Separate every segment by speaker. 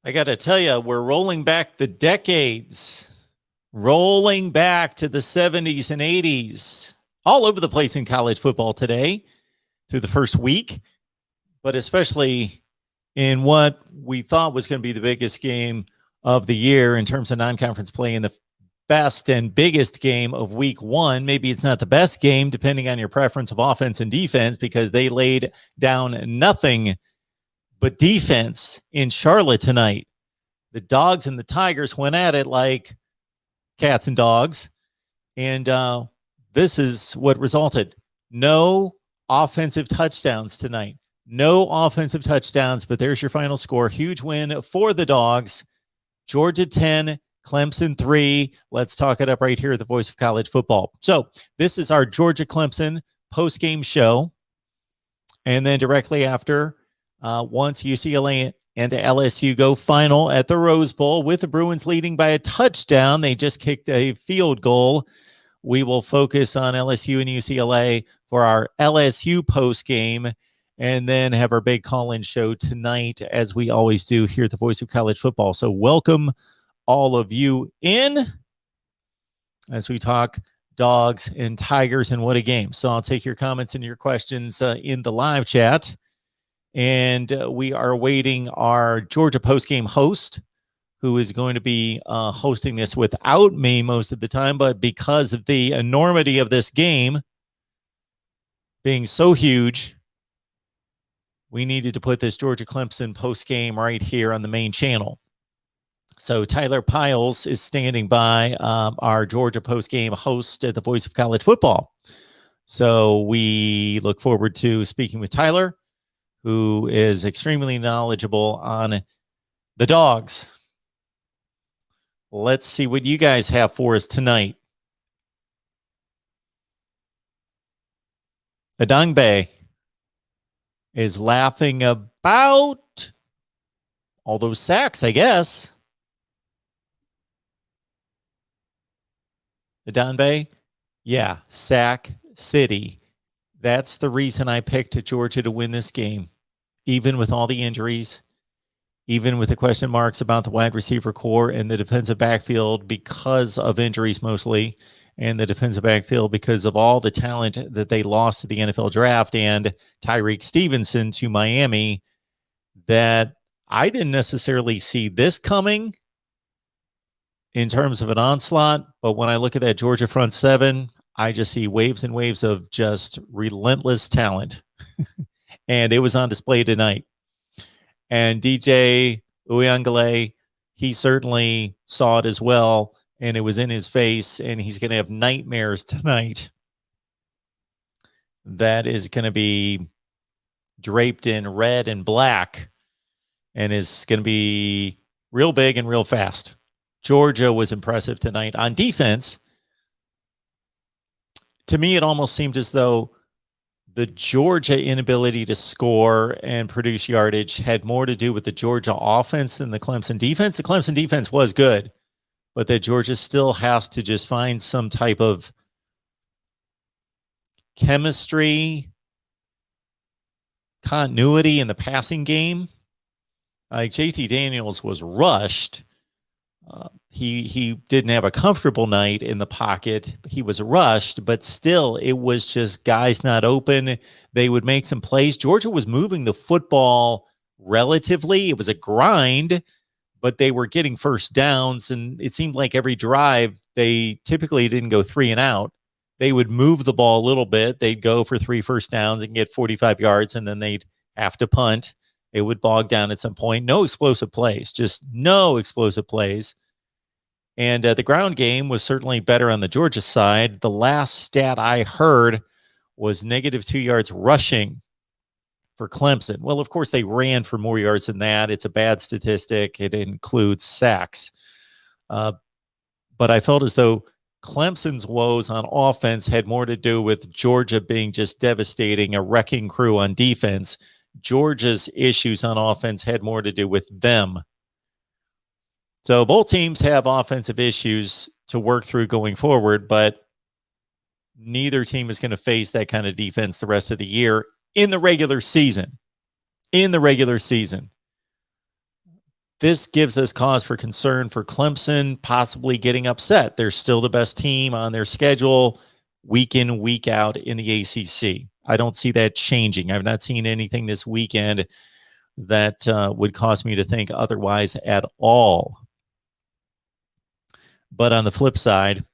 Speaker 1: I got to tell you, we're rolling back the decades, rolling back to the 70s and 80s, all over the place in college football today through the first week, but especially in what we thought was going to be the biggest game of the year in terms of non-conference play in the best and biggest game of week one. Maybe it's not the best game, depending on your preference of offense and defense, because they laid down nothing but defense in Charlotte tonight. The Dogs and the Tigers went at it like cats and dogs. And this is what resulted. No offensive touchdowns tonight. No offensive touchdowns, but there's your final score. Huge win for the Dogs. Georgia 10, Clemson 3. Let's talk it up right here at the Voice of College Football. So this is our Georgia-Clemson post-game show. And then directly after, once UCLA and LSU go final at the Rose Bowl with the Bruins leading by a touchdown. They just kicked a field goal. We will focus on LSU and UCLA for our LSU post game, and then have our big call-in show tonight, as we always do here at the Voice of College Football. So welcome all of you in as we talk Dogs and Tigers, and what a game. So I'll take your comments and your questions in the live chat. And we are awaiting our Georgia postgame host, who is going to be hosting this without me most of the time. But because of the enormity of this game being so huge, we needed to put this Georgia-Clemson postgame right here on the main channel. So Tyler Piles is standing by, our Georgia postgame host at the Voice of College Football. So we look forward to speaking with Tyler, who is extremely knowledgeable on the Dogs. Let's see what you guys have for us tonight. Adangbe is laughing about all those sacks, I guess. Adangbe, yeah, sack city. That's the reason I picked Georgia to win this game, even with all the injuries, even with the question marks about the wide receiver core and the defensive backfield because of injuries mostly, and the defensive backfield because of all the talent that they lost to the NFL draft and Tyreek Stevenson to Miami, that I didn't necessarily see this coming in terms of an onslaught. But when I look at that Georgia front seven, I just see waves and waves of just relentless talent. And it was on display tonight. And DJ Uyangale, he certainly saw it as well. And it was in his face. And he's going to have nightmares tonight. That is going to be draped in red and black. And is going to be real big and real fast. Georgia was impressive tonight on defense. To me, it almost seemed as though the Georgia inability to score and produce yardage had more to do with the Georgia offense than the Clemson defense. The Clemson defense was good, but that Georgia still has to just find some type of chemistry, continuity in the passing game. Like JT Daniels was rushed. He didn't have a comfortable night in the pocket. He was rushed, but still, it was just guys not open. They would make some plays. Georgia was moving the football relatively. It was a grind, but they were getting first downs, and it seemed like every drive, they typically didn't go 3 and out. They would move the ball a little bit. They'd go for 3 first downs and get 45 yards, and then they'd have to punt. It would bog down at some point. No explosive plays, just no explosive plays. And the ground game was certainly better on the Georgia side. The last stat I heard was -2 yards rushing for Clemson. Well, of course, they ran for more yards than that. It's a bad statistic. It includes sacks. But I felt as though Clemson's woes on offense had more to do with Georgia being just devastating, a wrecking crew on defense. Georgia's issues on offense had more to do with them. So both teams have offensive issues to work through going forward, but neither team is going to face that kind of defense the rest of the year in the regular season. this gives us cause for concern for Clemson possibly getting upset. They're still the best team on their schedule week in, week out in the ACC. I don't see that changing. I've not seen anything this weekend that would cause me to think otherwise at all. But on the flip side,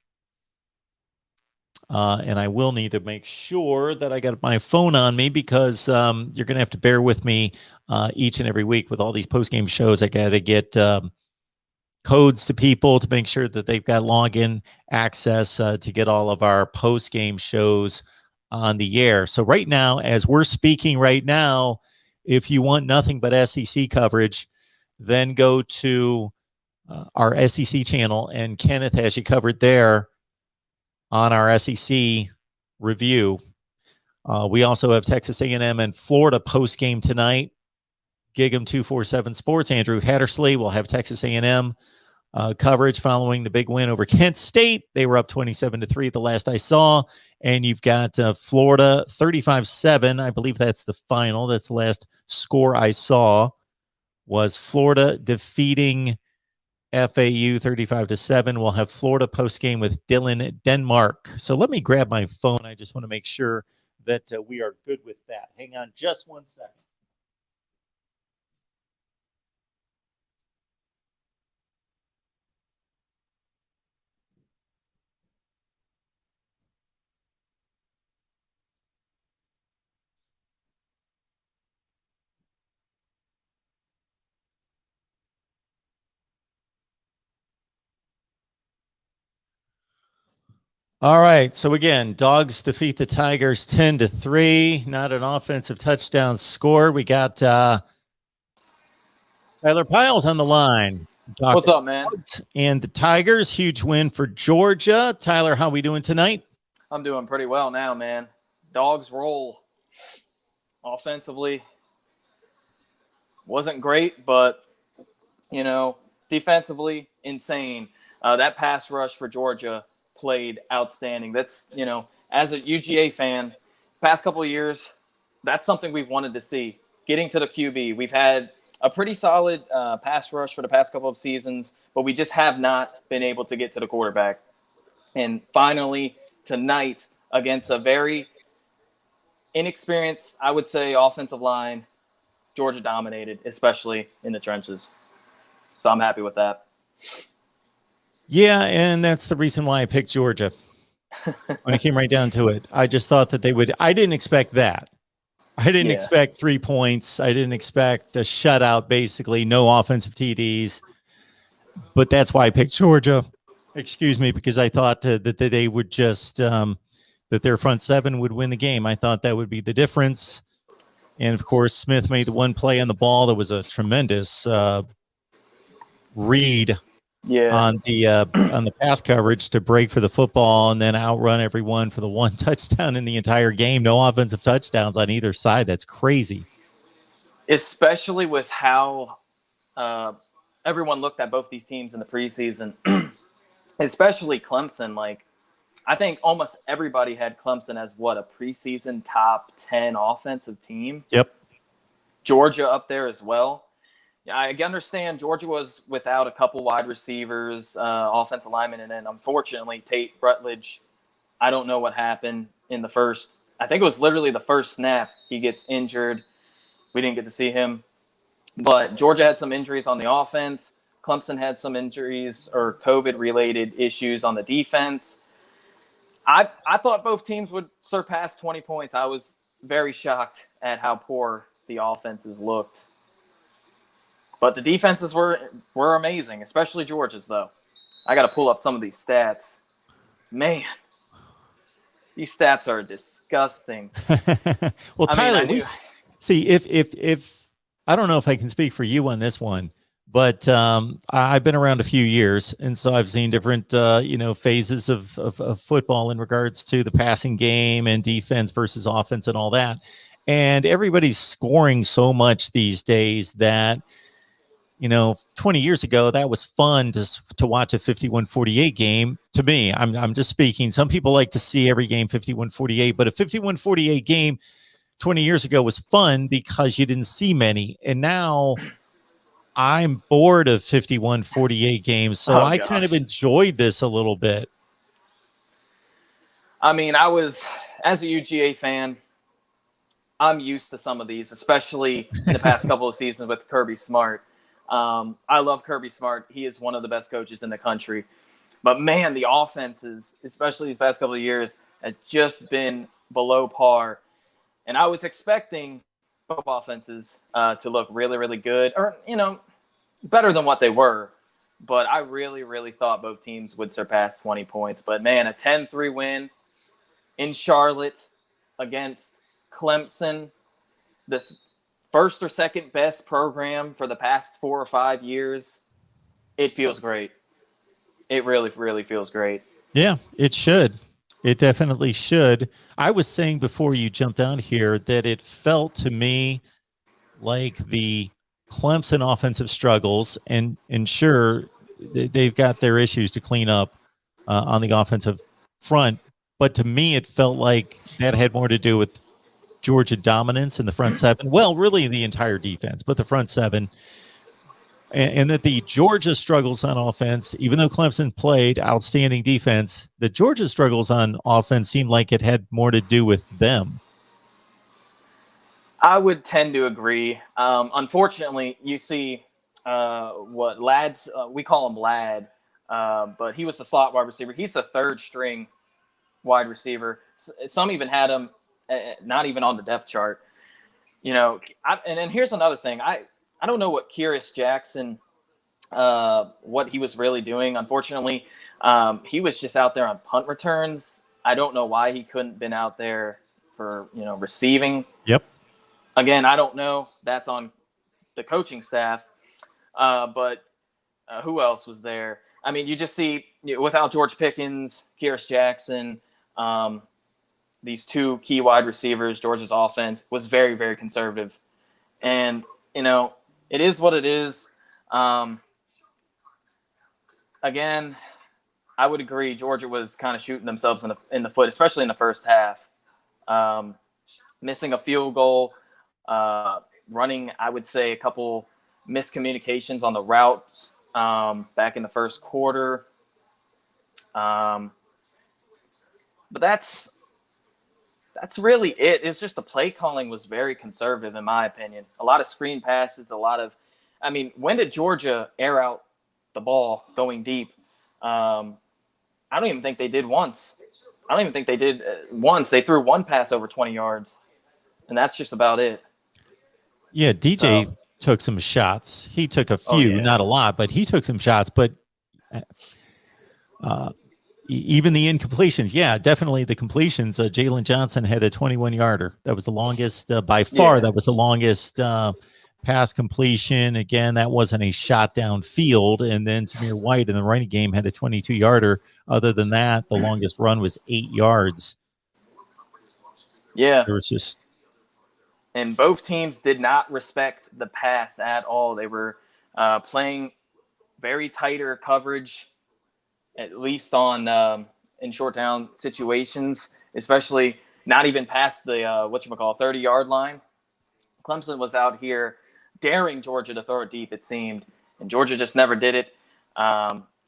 Speaker 1: and I will need to make sure that I got my phone on me, because you're going to have to bear with me each and every week with all these post-game shows. I got to get codes to people to make sure that they've got login access to get all of our post-game shows on the air. So right now, as we're speaking right now, if you want nothing but SEC coverage, then go to our SEC channel, and Kenneth has you covered there on our SEC review. We also have Texas A&M and Florida post-game tonight. Gig'em 247 Sports. Andrew Hattersley will have Texas A&M coverage following the big win over Kent State. They were up 27-3 the last I saw. And you've got Florida 35-7. I believe that's the final. That's the last score I saw, was Florida defeating FAU 35-7. We'll have Florida post-game with Dylan Denmark. So let me grab my phone. I just want to make sure that we are good with that. Hang on just 1 second. All right. So again, Dogs defeat the Tigers 10-3. Not an offensive touchdown scored. We got Tyler Piles on the line.
Speaker 2: What's up, man?
Speaker 1: And the Tigers, huge win for Georgia. Tyler, how we doing tonight?
Speaker 2: I'm doing pretty well now, man. Dogs roll. Offensively wasn't great, but, defensively, insane. That pass rush for Georgia played outstanding. That's, as a UGA fan, past couple of years, that's something we've wanted to see. Getting to the QB. We've had a pretty solid pass rush for the past couple of seasons, but we just have not been able to get to the quarterback. And finally, tonight, against a very inexperienced, I would say, offensive line, Georgia dominated, especially in the trenches. So I'm happy with that.
Speaker 1: Yeah, and that's the reason why I picked Georgia. When it came right down to it, I just thought that they would. I didn't expect that. I didn't expect 3 points. I didn't expect a shutout, basically, no offensive TDs. But that's why I picked Georgia. Excuse me, because I thought that they would just that their front seven would win the game. I thought that would be the difference. And of course, Smith made the one play on the ball that was a tremendous read on the pass coverage to break for the football and then outrun everyone for the one touchdown in the entire game. No offensive touchdowns on either side. That's crazy.
Speaker 2: Especially with how everyone looked at both these teams in the preseason, especially Clemson. Like, I think almost everybody had Clemson as a preseason top 10 offensive team.
Speaker 1: Yep.
Speaker 2: Georgia up there as well. I understand Georgia was without a couple wide receivers, offensive linemen, and then unfortunately Tate Rutledge, I don't know what happened in the first. I think it was literally the first snap. He gets injured. We didn't get to see him. But Georgia had some injuries on the offense. Clemson had some injuries or COVID-related issues on the defense. I thought both teams would surpass 20 points. I was very shocked at how poor the offenses looked. But the defenses were amazing, especially Georgia's, though. I got to pull up some of these stats. Man, these stats are disgusting.
Speaker 1: Well, Tyler, see, if I don't know if I can speak for you on this one, but I've been around a few years, and so I've seen different, phases of football in regards to the passing game and defense versus offense and all that. And everybody's scoring so much these days that, 20 years ago, that was fun to watch a 51-48 game. To me, I'm just speaking. Some people like to see every game 51-48, but a 51-48 game 20 years ago was fun because you didn't see many. And now I'm bored of 51-48 games, so I kind of enjoyed this a little bit.
Speaker 2: I mean, as a UGA fan, I'm used to some of these, especially in the past couple of seasons with Kirby Smart. I love Kirby Smart. He is one of the best coaches in the country. But, man, the offenses, especially these past couple of years, have just been below par. And I was expecting both offenses to look really, really good or, better than what they were. But I really, really thought both teams would surpass 20 points. But, man, a 10-3 win in Charlotte against Clemson, this first or second best program for the past 4 or 5 years. It feels great. It really, really feels great.
Speaker 1: Yeah, it should. It definitely should. I was saying before you jumped on here that it felt to me like the Clemson offensive struggles, and sure, they've got their issues to clean up on the offensive front. But to me, it felt like that had more to do with Georgia dominance in the front seven. Well, really the entire defense, but the front seven. And that the Georgia struggles on offense, even though Clemson played outstanding defense, the Georgia struggles on offense seemed like it had more to do with them.
Speaker 2: I would tend to agree. Unfortunately, you see what Ladd's, we call him Ladd, but he was the slot wide receiver. He's the third string wide receiver. Some even had him not even on the depth chart. And then here's another thing. I don't know what Kyrus Jackson, what he was really doing. Unfortunately, he was just out there on punt returns. I don't know why he couldn't been out there for, receiving.
Speaker 1: Yep.
Speaker 2: Again, I don't know. That's on the coaching staff. But who else was there? I mean, you just see without George Pickens, Kyrus Jackson, these two key wide receivers, Georgia's offense was very, very conservative. And, it is what it is. Again, I would agree. Georgia was kind of shooting themselves in the foot, especially in the first half. Missing a field goal, running, I would say, a couple miscommunications on the routes back in the first quarter. But that's really it. It's just the play calling was very conservative, in my opinion. A lot of screen passes, when did Georgia air out the ball going deep? I don't even think they did once. They threw one pass over 20 yards, and that's just about it.
Speaker 1: Yeah, DJ took some shots. He took a few, not a lot, but he took some shots. But even the incompletions, definitely the completions. Jalen Johnson had a 21-yarder. That was the longest by far. Yeah. That was the longest pass completion. Again, that wasn't a shot downfield. And then Samir White in the running game had a 22-yarder. Other than that, the longest run was 8 yards.
Speaker 2: Yeah.
Speaker 1: There was just.
Speaker 2: And both teams did not respect the pass at all. They were playing very tighter coverage, at least on in short down situations, especially not even past the 30-yard line. Clemson was out here daring Georgia to throw it deep, it seemed, and Georgia just never did it.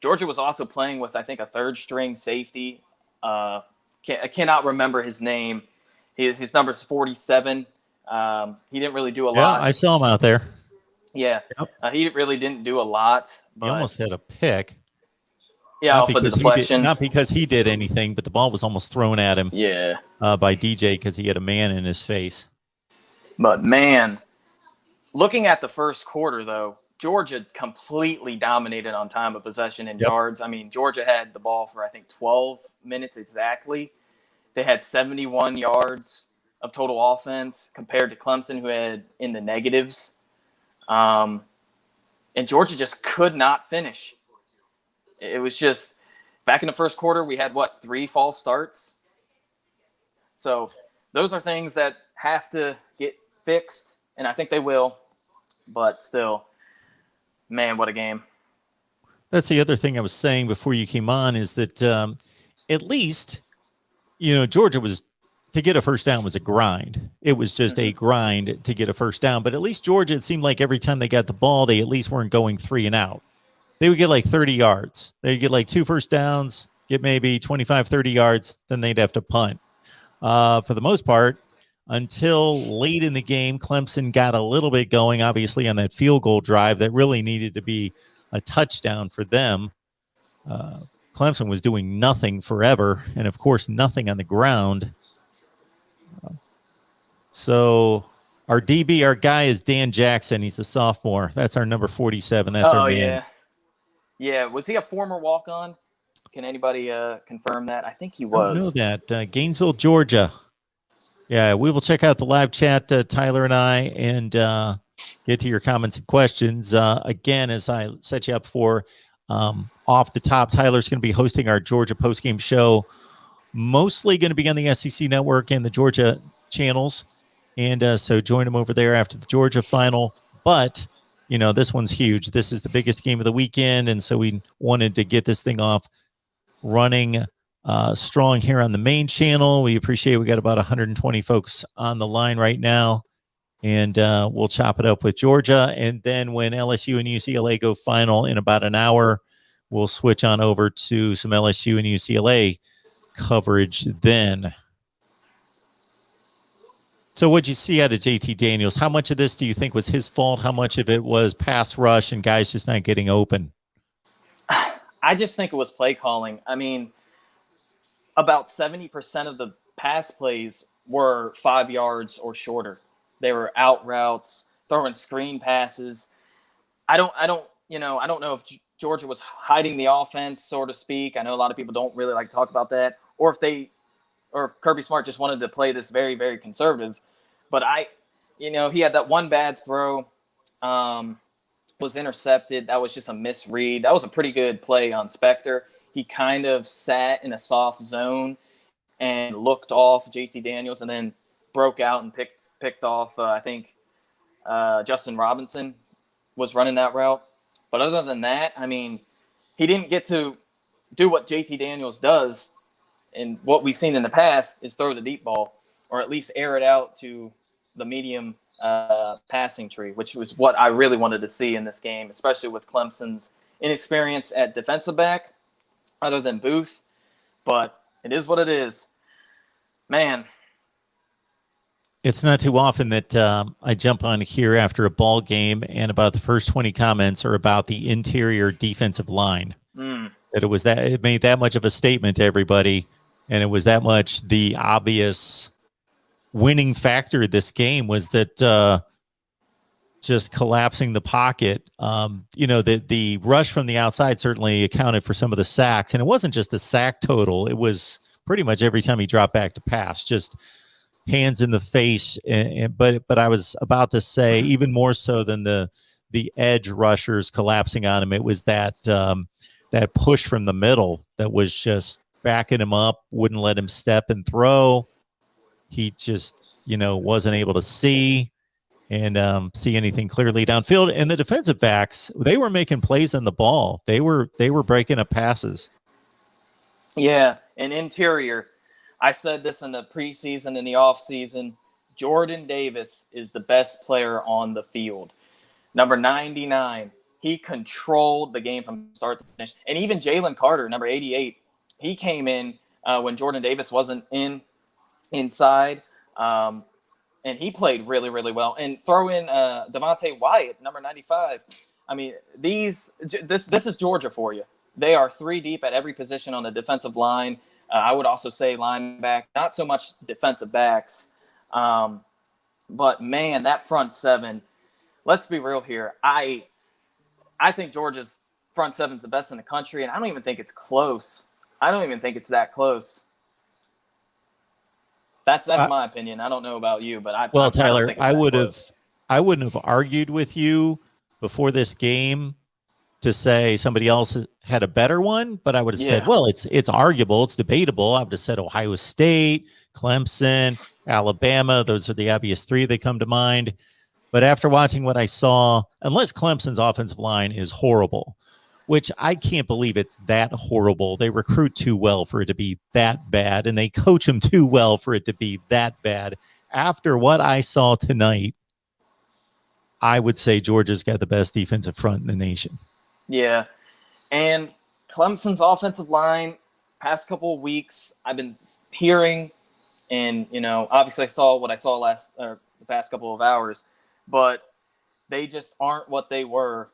Speaker 2: Georgia was also playing with, I think, a third-string safety. I cannot remember his name. His number's 47. He didn't really do a lot.
Speaker 1: Yeah, I saw him out there.
Speaker 2: Yeah, yep. He really didn't do a lot. But
Speaker 1: he almost had a pick.
Speaker 2: Yeah, off of the deflection.
Speaker 1: Not because he did anything, but the ball was almost thrown at him.
Speaker 2: Yeah.
Speaker 1: By DJ because he had a man in his face.
Speaker 2: But, man, looking at the first quarter, though, Georgia completely dominated on time of possession and yards. I mean, Georgia had the ball for, I think, 12 minutes exactly. They had 71 yards of total offense compared to Clemson, who had in the negatives. And Georgia just could not finish. It was just back in the first quarter, we had 3 false starts. So those are things that have to get fixed, and I think they will. But still, man, what a game.
Speaker 1: That's the other thing I was saying before you came on is that at least, Georgia was to get a first down was a grind. It was just a grind to get a first down. But at least Georgia, it seemed like every time they got the ball, they at least weren't going 3 and out. They would get like 30 yards. They'd get like 2 first downs, get maybe 25, 30 yards. Then they'd have to punt. For the most part, until late in the game, Clemson got a little bit going, obviously, on that field goal drive that really needed to be a touchdown for them. Clemson was doing nothing forever, and, of course, nothing on the ground. So our DB, our guy is Dan Jackson. He's a sophomore. That's our number 47. That's our man.
Speaker 2: Yeah. Yeah. Was he a former walk-on? Can anybody confirm that? I think he was.
Speaker 1: I know that. Gainesville, Georgia. Yeah, we will check out the live chat, Tyler and I, and get to your comments and questions. Again, as I set you up for off the top, Tyler's going to be hosting our Georgia postgame show, mostly going to be on the SEC Network and the Georgia channels. And so join him over there after the Georgia final. But, you know, this one's huge. This is the biggest game of the weekend. And so we wanted to get this thing off running strong here on the main channel. We appreciate we got about 120 folks on the line right now. And we'll chop it up with Georgia. And then when LSU and UCLA go final in about an hour, we'll switch on over to some LSU and UCLA coverage then. So what'd you see out of JT Daniels? How much of this do you think was his fault? How much of it was pass rush and guys just not getting open?
Speaker 2: I just think it was play calling. I mean, about 70% of the pass plays were 5 yards or shorter. They were out routes, throwing screen passes. I don't know if Georgia was hiding the offense, so to speak. I know a lot of people don't really like to talk about that, or if Kirby Smart just wanted to play this very, very conservative. But he had that one bad throw, was intercepted. That was just a misread. That was a pretty good play on Spector. He kind of sat in a soft zone and looked off JT Daniels and then broke out and picked off, I think, Justin Robinson was running that route. But other than that, I mean, he didn't get to do what JT Daniels does. And what we've seen in the past is throw the deep ball or at least air it out to the medium passing tree, which was what I really wanted to see in this game, especially with Clemson's inexperience at defensive back other than Booth. But it is what it is. Man.
Speaker 1: It's not too often that I jump on here after a ball game and about the first 20 comments are about the interior defensive line. That it made that much of a statement to everybody, and it was that much the obvious winning factor of this game was that just collapsing the pocket. The rush from the outside certainly accounted for some of the sacks, and it wasn't just a sack total. It was pretty much every time he dropped back to pass, just hands in the face. But I was about to say, even more so than the edge rushers collapsing on him, it was that push from the middle that was just backing him up, wouldn't let him step and throw. He just, wasn't able to see anything clearly downfield. And the defensive backs, they were making plays on the ball. They were breaking up passes.
Speaker 2: Yeah, and interior. I said this in the preseason and the offseason. Jordan Davis is the best player on the field. Number 99. He controlled the game from start to finish. And even Jalen Carter, number 88, he came in when Jordan Davis wasn't inside. And he played really, really well. And throw in Devontae Wyatt, number 95. I mean, this is Georgia for you. They are 3 deep at every position on the defensive line. I would also say linebacker, not so much defensive backs. But, man, that front seven, let's be real here. I think Georgia's front seven is the best in the country, and I don't even think it's close. I don't even think it's that close. That's my opinion. I don't know about you, but
Speaker 1: Tyler, I wouldn't have argued with you before this game to say somebody else had a better one, but I would have said, well, it's arguable, it's debatable. I would have said Ohio State, Clemson, Alabama. Those are the obvious 3 that come to mind. But after watching what I saw, unless Clemson's offensive line is horrible, which I can't believe it's that horrible. They recruit too well for it to be that bad, and they coach them too well for it to be that bad. After what I saw tonight, I would say Georgia's got the best defensive front in the nation.
Speaker 2: Yeah. And Clemson's offensive line, past couple of weeks, I've been hearing, and, obviously I saw what I saw the past couple of hours, but they just aren't what they were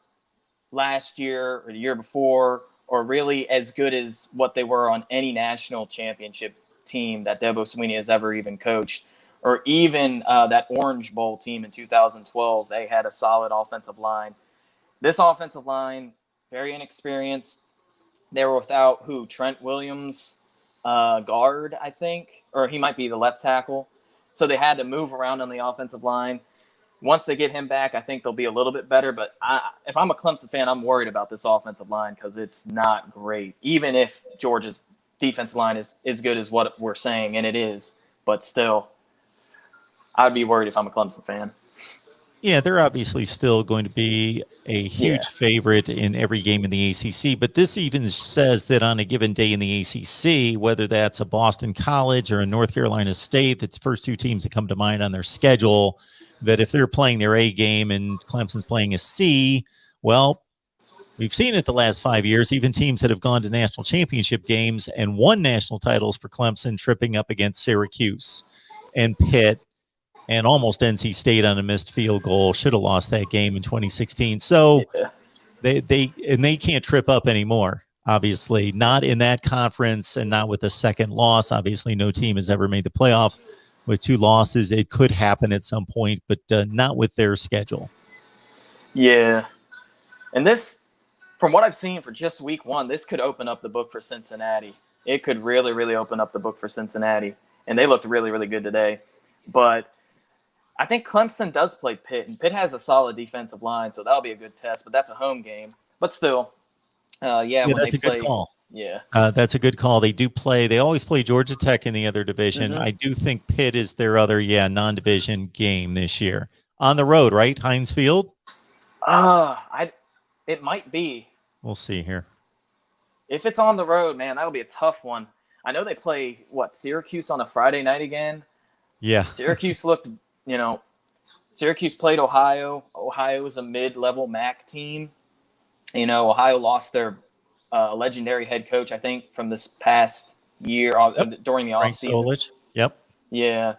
Speaker 2: last year or the year before, or really as good as what they were on any national championship team that Dabo Swinney has ever even coached, or even that Orange Bowl team in 2012. They had a solid offensive line. This offensive line, very inexperienced. They were without Trent Williams, guard, I think, or he might be the left tackle. So they had to move around on the offensive line. Once they get him back, I think they'll be a little bit better. But if I'm a Clemson fan, I'm worried about this offensive line because it's not great. Even if Georgia's defensive line is as good as what we're saying, and it is, but still, I'd be worried if I'm a Clemson fan.
Speaker 1: Yeah, they're obviously still going to be a huge favorite in every game in the ACC, but this even says that on a given day in the ACC, whether that's a Boston College or a North Carolina State, that's the first two teams that come to mind on their schedule, that if they're playing their A game and Clemson's playing a C, well, we've seen it the last 5 years, even teams that have gone to national championship games and won national titles for Clemson tripping up against Syracuse and Pitt and almost NC State on a missed field goal. Should have lost that game in 2016. So they can't trip up anymore, obviously. Not in that conference and not with a second loss. Obviously, no team has ever made the playoff with 2 losses. It could happen at some point, but not with their schedule.
Speaker 2: Yeah. And this, from what I've seen for just week 1, this could open up the book for Cincinnati. It could really, really open up the book for Cincinnati. And they looked really, really good today. But I think Clemson does play Pitt, and Pitt has a solid defensive line, so that'll be a good test. But that's a home game. But still, when
Speaker 1: that's
Speaker 2: they play,
Speaker 1: good call.
Speaker 2: Yeah,
Speaker 1: that's a good call. They do play. They always play Georgia Tech in the other division.
Speaker 2: Mm-hmm.
Speaker 1: I do think Pitt is their other, non-division game this year on the road, right? Heinz Field.
Speaker 2: It might be.
Speaker 1: We'll see here.
Speaker 2: If it's on the road, man, that'll be a tough one. I know they play Syracuse on a Friday night again.
Speaker 1: Yeah,
Speaker 2: Syracuse looked. Syracuse played Ohio. Ohio is a mid-level MAC team. Ohio lost their legendary head coach, I think, from this past year during the offseason.
Speaker 1: Yep.
Speaker 2: Yeah.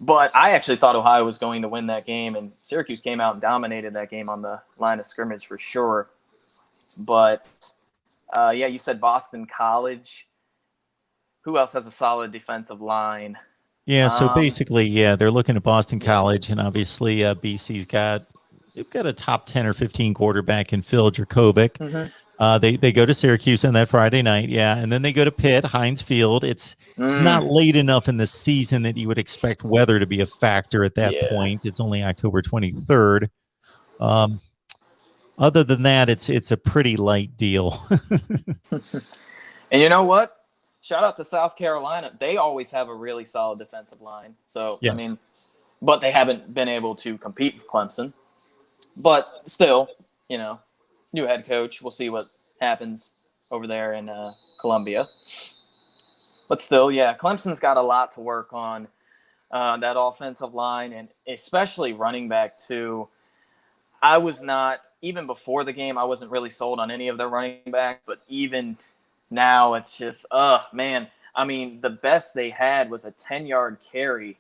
Speaker 2: But I actually thought Ohio was going to win that game, and Syracuse came out and dominated that game on the line of scrimmage for sure. But, you said Boston College. Who else has a solid defensive line?
Speaker 1: Yeah, so basically, they're looking at Boston College, and obviously BC's they've got a top 10 or 15 quarterback in Phil Dracovic.
Speaker 2: Mm-hmm.
Speaker 1: They go to Syracuse on that Friday night, and then they go to Pitt, Heinz Field. It's not late enough in the season that you would expect weather to be a factor at that point. It's only October 23rd. Other than that, it's a pretty light deal.
Speaker 2: And you know what? Shout out to South Carolina. They always have a really solid defensive line. So,
Speaker 1: yes.
Speaker 2: But they haven't been able to compete with Clemson. But still, new head coach. We'll see what happens over there in Columbia. But still, Clemson's got a lot to work on, that offensive line, and especially running back too. I was not, even before the game, I wasn't really sold on any of their running backs, but even now it's just, man. The best they had was a 10-yard carry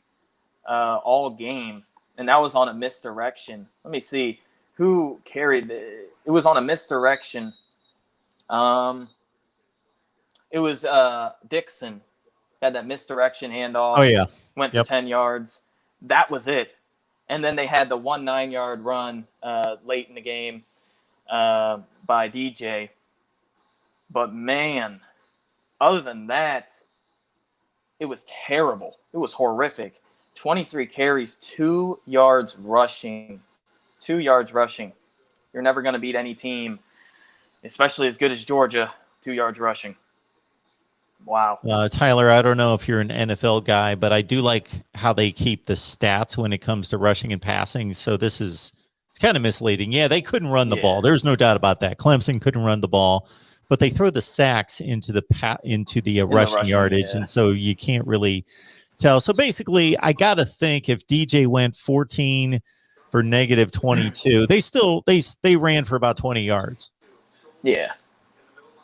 Speaker 2: all game, and that was on a misdirection. Let me see who carried it. It was on a misdirection. It was Dixon had that misdirection handoff.
Speaker 1: Oh, yeah.
Speaker 2: Went for 10 yards. That was it. And then they had the 1 9-yard run late in the game by DJ. But, man, other than that, it was terrible. It was horrific. 23 carries, 2 yards rushing. 2 yards rushing. You're never going to beat any team, especially as good as Georgia, 2 yards rushing. Wow.
Speaker 1: Tyler, I don't know if you're an NFL guy, but I do like how they keep the stats when it comes to rushing and passing. So it's kind of misleading. Yeah, they couldn't run the ball. There's no doubt about that. Clemson couldn't run the ball, but they throw the sacks into the rushing yardage, and so you can't really tell. So basically, I got to think if DJ went 14 for negative 22, they ran for about 20 yards.
Speaker 2: Yeah,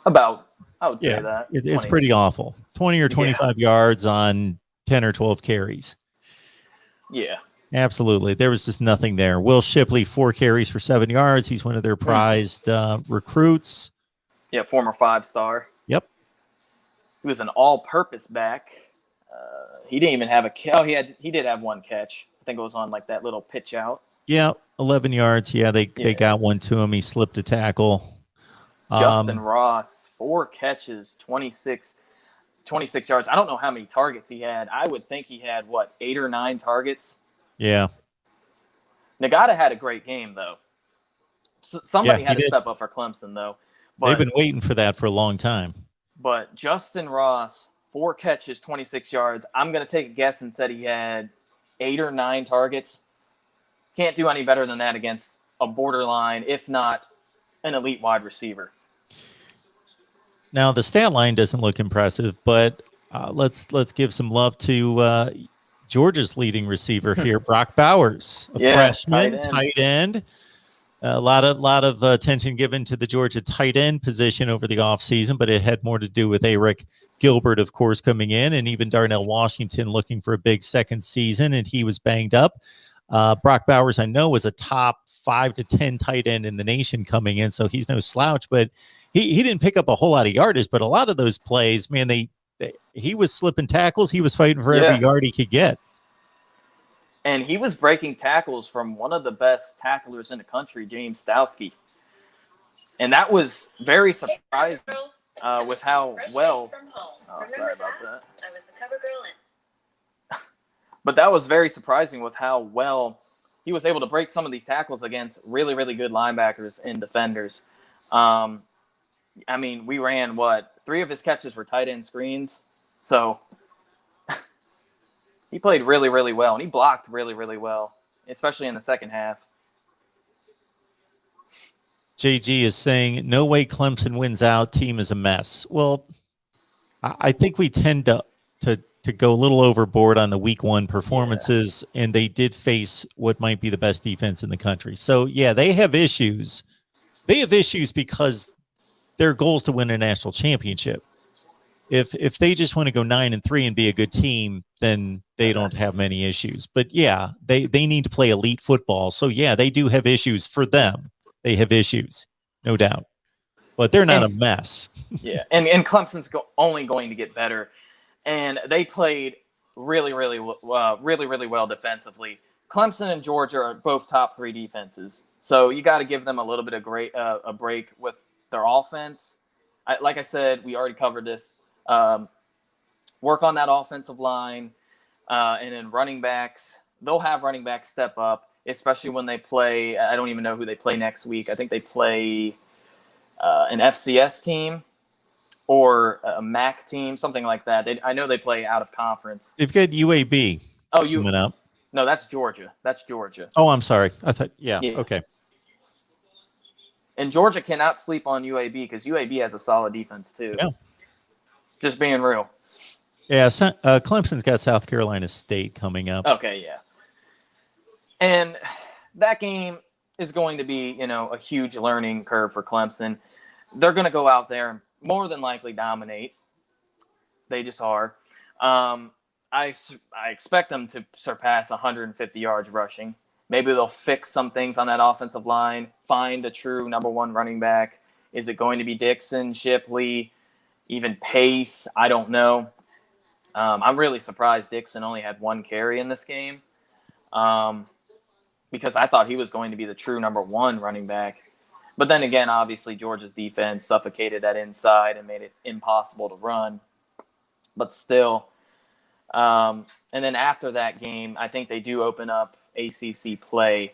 Speaker 2: about I would say that
Speaker 1: it's pretty awful. 20 or 25 yards on 10 or 12 carries.
Speaker 2: Yeah.
Speaker 1: Absolutely. There was just nothing there. Will Shipley, 4 carries for 7 yards. He's one of their prized recruits.
Speaker 2: Yeah, former 5-star.
Speaker 1: Yep.
Speaker 2: He was an all-purpose back. He didn't even have a catch. Oh, he did have one catch. I think it was on like that little pitch out.
Speaker 1: Yeah, 11 yards. Yeah, they got one to him. He slipped a tackle.
Speaker 2: Justin Ross, 4 catches, 26 yards. I don't know how many targets he had. I would think he had, 8 or 9 targets?
Speaker 1: Yeah.
Speaker 2: Nagata had a great game, though. Somebody had to step up for Clemson, though.
Speaker 1: They've been waiting for that for a long time.
Speaker 2: But Justin Ross, 4 catches, 26 yards. I'm going to take a guess and said he had 8 or 9 targets. Can't do any better than that against a borderline, if not an elite wide receiver.
Speaker 1: Now, the stat line doesn't look impressive, but let's give some love to Georgia's leading receiver here, Brock Bowers, a freshman, tight end. A lot of attention given to the Georgia tight end position over the offseason, but it had more to do with Eric Gilbert, of course, coming in, and even Darnell Washington looking for a big second season, and he was banged up. Brock Bowers, I know, was a top 5 to 10 tight end in the nation coming in, so he's no slouch, but he didn't pick up a whole lot of yardage, but a lot of those plays, man, he was slipping tackles. He was fighting for every yard he could get.
Speaker 2: And he was breaking tackles from one of the best tacklers in the country, James Stowski. And that was very surprising with how well. Oh, sorry about that. I was the cover girl. But that was very surprising with how well he was able to break some of these tackles against really, really good linebackers and defenders. I mean, we ran 3 of his catches were tight end screens. So he played really, really well, and he blocked really, really well, especially in the second half.
Speaker 1: JG is saying, no way Clemson wins out. Team is a mess. Well, I think we tend to go a little overboard on the week 1 performances, and they did face what might be the best defense in the country. So, yeah, they have issues. They have issues because their goal is to win a national championship. If they just want to go 9-3 and be a good team, then they don't have many issues. But yeah, they need to play elite football. So yeah, they do have issues. For them, they have issues, no doubt. But they're not a mess.
Speaker 2: Yeah, and Clemson's only going to get better. And they played really, really well defensively. Clemson and Georgia are both top 3 defenses. So you got to give them a little bit of a break with their offense. Like I said, we already covered this. Work on that offensive line, and then running backs. They'll have running backs step up, especially when they play. I don't even know who they play next week. I think they play an FCS team or a MAC team, something like that. I know they play out of conference.
Speaker 1: They've got UAB. Coming up.
Speaker 2: No, that's Georgia.
Speaker 1: Oh, I'm sorry. I thought, yeah. Okay.
Speaker 2: And Georgia cannot sleep on UAB because UAB has a solid defense too.
Speaker 1: Yeah.
Speaker 2: Just being real.
Speaker 1: Yeah, Clemson's got South Carolina State coming up.
Speaker 2: Okay, yeah. And that game is going to be, a huge learning curve for Clemson. They're going to go out there and more than likely dominate. They just are. I expect them to surpass 150 yards rushing. Maybe they'll fix some things on that offensive line, find a true number 1 running back. Is it going to be Dixon, Shipley, even Pace? I don't know. I'm really surprised Dixon only had 1 carry in this game, because I thought he was going to be the true number 1 running back. But then again, obviously Georgia's defense suffocated that inside and made it impossible to run. But still, and then after that game, I think they do open up ACC play.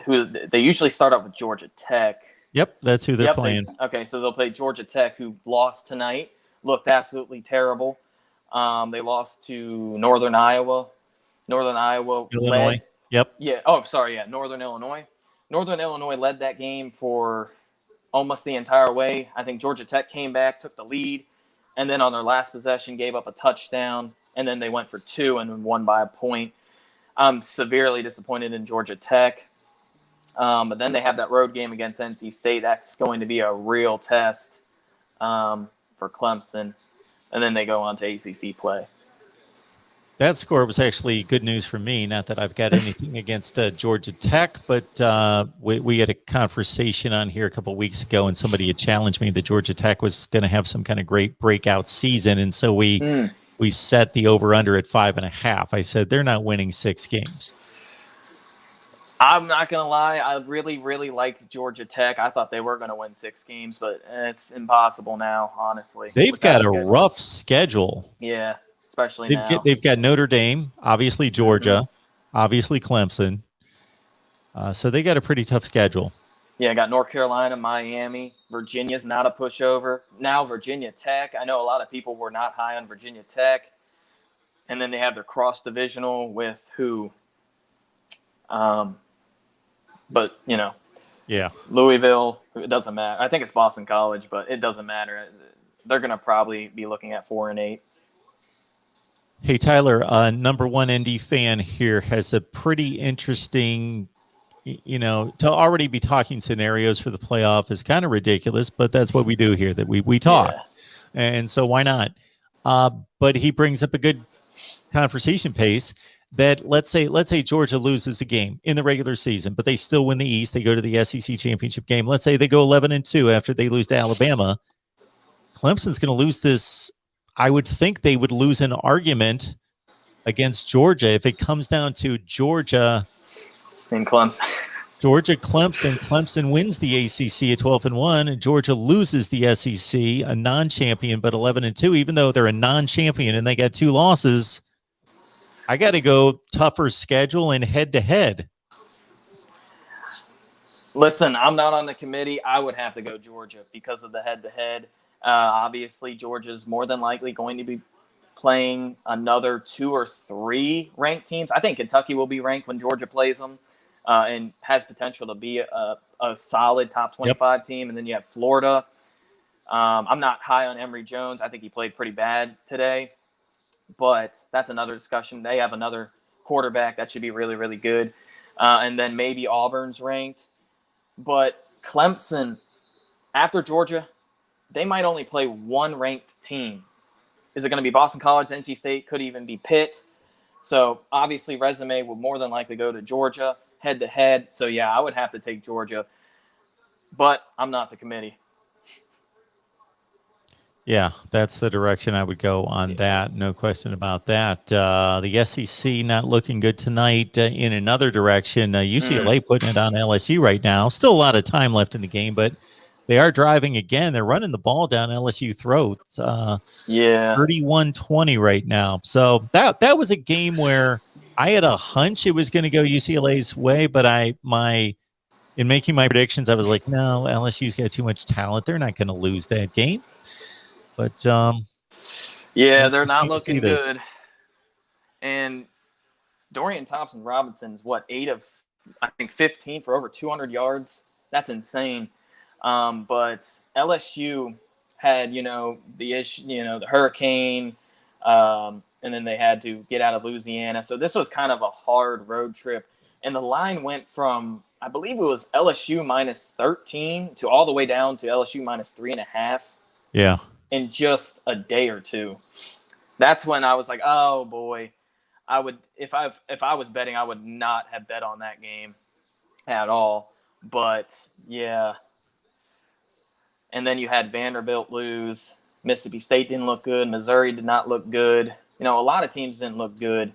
Speaker 2: Who they usually start up with Georgia Tech.
Speaker 1: Yep, that's who they're playing.
Speaker 2: Okay, so they'll play Georgia Tech, who lost tonight. Looked absolutely terrible. They lost to Northern Iowa. Illinois.
Speaker 1: Yep.
Speaker 2: Yeah. Oh, sorry. Yeah. Northern Illinois. Northern Illinois led that game for almost the entire way. I think Georgia Tech came back, took the lead, and then on their last possession gave up a touchdown, and then they went for two and won by a point. I'm severely disappointed in Georgia Tech. But then they have that road game against NC State. That's going to be a real test for Clemson. And then they go on to ACC play.
Speaker 1: That score was actually good news for me. Not that I've got anything against Georgia Tech, but we had a conversation on here a couple of weeks ago, and somebody had challenged me that Georgia Tech was going to have some kind of great breakout season, and so we set the over/under at 5.5. I said they're not winning 6 games.
Speaker 2: I'm not going to lie. I really, really liked Georgia Tech. I thought they were going to win 6 games, but it's impossible now, honestly.
Speaker 1: They've got a rough schedule.
Speaker 2: Yeah. Especially now.
Speaker 1: They've got Notre Dame, obviously Georgia, obviously Clemson. So they got a pretty tough schedule.
Speaker 2: Yeah, got North Carolina, Miami. Virginia's not a pushover. Now Virginia Tech. I know a lot of people were not high on Virginia Tech. And then they have their cross-divisional with who? But,
Speaker 1: Yeah.
Speaker 2: Louisville, it doesn't matter. I think it's Boston College, but it doesn't matter. They're going to probably be looking at 4-8.
Speaker 1: Hey, Tyler, number one ND fan here has a pretty interesting, to already be talking scenarios for the playoff is kind of ridiculous, but that's what we do here, that we talk. Yeah. And so why not? But he brings up a good conversation pace that let's say Georgia loses a game in the regular season, but they still win the East. They go to the SEC championship game. Let's say they go 11-2 after they lose to Alabama. Clemson's going to lose this. I would think they would lose an argument against Georgia if it comes down to Georgia
Speaker 2: and Clemson.
Speaker 1: Clemson wins the ACC at 12-1, and Georgia loses the SEC, a non-champion, but 11-2. Even though they're a non-champion and they got 2 losses, I got to go tougher schedule and head-to-head.
Speaker 2: Listen, I'm not on the committee. I would have to go Georgia because of the head-to-head. Obviously, Georgia's more than likely going to be playing another 2 or 3 ranked teams. I think Kentucky will be ranked when Georgia plays them and has potential to be a solid top 25 team. And then you have Florida. I'm not high on Emory Jones. I think he played pretty bad today. But that's another discussion. They have another quarterback that should be really, really good. And then maybe Auburn's ranked. But Clemson, after Georgia, they might only play 1 ranked team. Is it going to be Boston College, NC State? Could even be Pitt. So, obviously, resume will more than likely go to Georgia, head-to-head. So, yeah, I would have to take Georgia. But I'm not the committee.
Speaker 1: Yeah, that's the direction I would go on that. No question about that. The SEC not looking good tonight. In another direction, UCLA putting it on LSU right now. Still a lot of time left in the game, but they are driving again. They're running the ball down LSU throats. 31-20 right now. So that was a game where I had a hunch it was going to go UCLA's way, but in making my predictions, I was like, no, LSU's got too much talent. They're not going to lose that game. But
Speaker 2: they're not looking good. And Dorian Thompson-Robinson's 8 of, I think, 15 for over 200 yards. That's insane. But LSU had, the issue, the hurricane, and then they had to get out of Louisiana. So this was kind of a hard road trip. And the line went from, I believe it was LSU minus 13 to all the way down to LSU minus 3.5.
Speaker 1: Yeah.
Speaker 2: In just a day or two. That's when I was like, oh boy, I would, if I was betting, I would not have bet on that game at all. But yeah. And then you had Vanderbilt lose. Mississippi State didn't look good. Missouri did not look good. A lot of teams didn't look good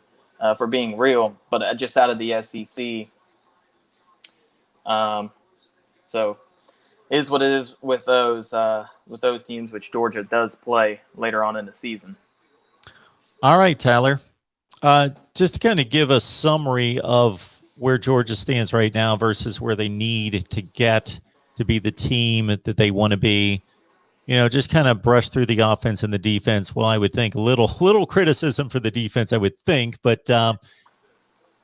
Speaker 2: for being real, but just out of the SEC. So is what it is with those teams, which Georgia does play later on in the season.
Speaker 1: All right, Tyler. Just to kind of give a summary of where Georgia stands right now versus where they need to get to be the team that they want to be. Just kind of brush through the offense and the defense. Well, I would think little criticism for the defense, I would think, but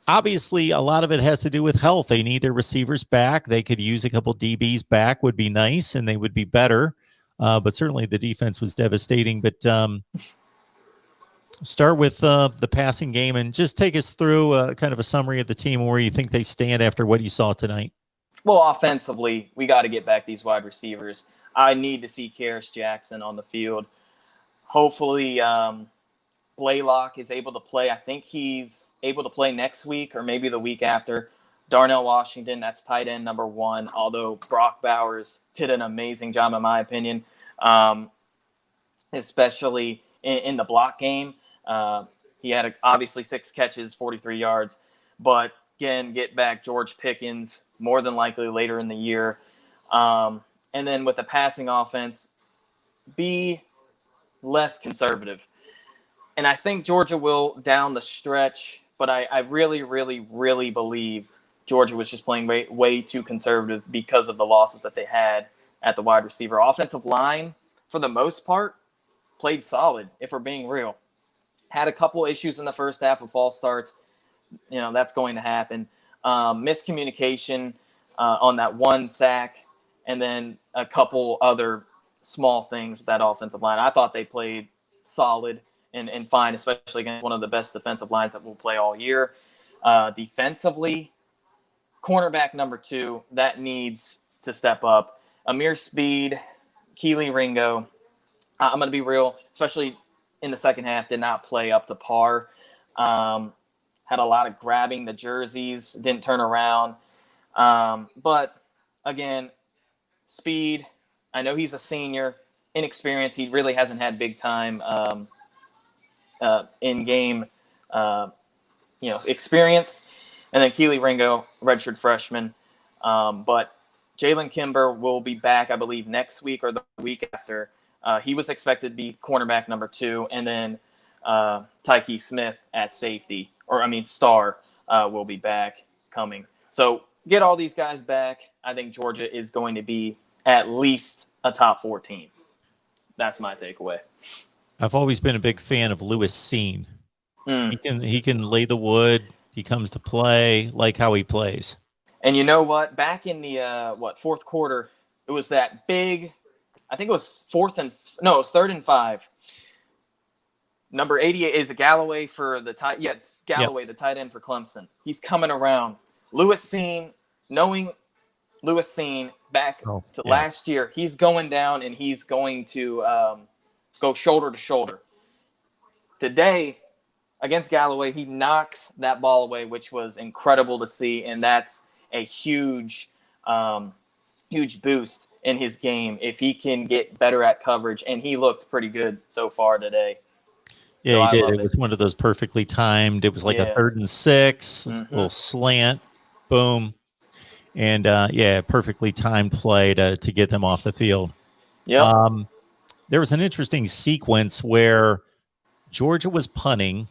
Speaker 1: obviously, a lot of it has to do with health. They need their receivers back. They could use a couple DBs back would be nice, and they would be better. But certainly the defense was devastating. But start with the passing game and just take us through kind of a summary of the team and where you think they stand after what you saw tonight.
Speaker 2: Well, offensively, we got to get back these wide receivers. I need to see Karis Jackson on the field. Hopefully, Blaylock is able to play. I think he's able to play next week or maybe the week after. Darnell Washington, that's tight end number 1, although Brock Bowers did an amazing job, in my opinion, especially in the block game. He had obviously 6 catches, 43 yards. But, again, get back George Pickens more than likely later in the year. And then with the passing offense, be less conservative. And I think Georgia will down the stretch, but I really, really, really believe Georgia was just playing way too conservative because of the losses that they had at the wide receiver. Offensive line, for the most part, played solid, if we're being real. Had a couple issues in the first half of false starts. That's going to happen. Miscommunication on that 1 sack, and then a couple other small things with that offensive line. I thought they played solid and fine, especially against one of the best defensive lines that will play all year. Defensively, cornerback number 2, that needs to step up. Amir Speed, Keely Ringo, I'm going to be real, especially in the second half, did not play up to par. Had a lot of grabbing the jerseys, didn't turn around. But, again, Speed, I know he's a senior, inexperienced. He really hasn't had big time in-game experience. And then Keely Ringo, redshirt freshman. But Jalen Kimber will be back, I believe, next week or the week after. He was expected to be cornerback number 2. And then Tyke Smith at safety, star, will be back coming. So get all these guys back. I think Georgia is going to be at least a top 14. That's my takeaway.
Speaker 1: I've always been a big fan of Lewis Cine. He can lay the wood. He comes to play, like how he plays.
Speaker 2: And you know what? Back in the fourth quarter, it was that big. I think it was 3rd and 5. Number 88 is a Galloway for the tight. Yeah, it's Galloway, the tight end for Clemson. He's coming around. Lewis Cine, knowing Lewis Cine back to last year, he's going down and he's going to go shoulder to shoulder. Today, against Galloway, he knocks that ball away, which was incredible to see, and that's a huge boost in his game if he can get better at coverage, and he looked pretty good so far today.
Speaker 1: Yeah, he did. It was one of those perfectly timed. It was like a 3rd and 6, little slant, boom, and perfectly timed play to get them off the field.
Speaker 2: Yeah.
Speaker 1: There was an interesting sequence where Georgia was punting.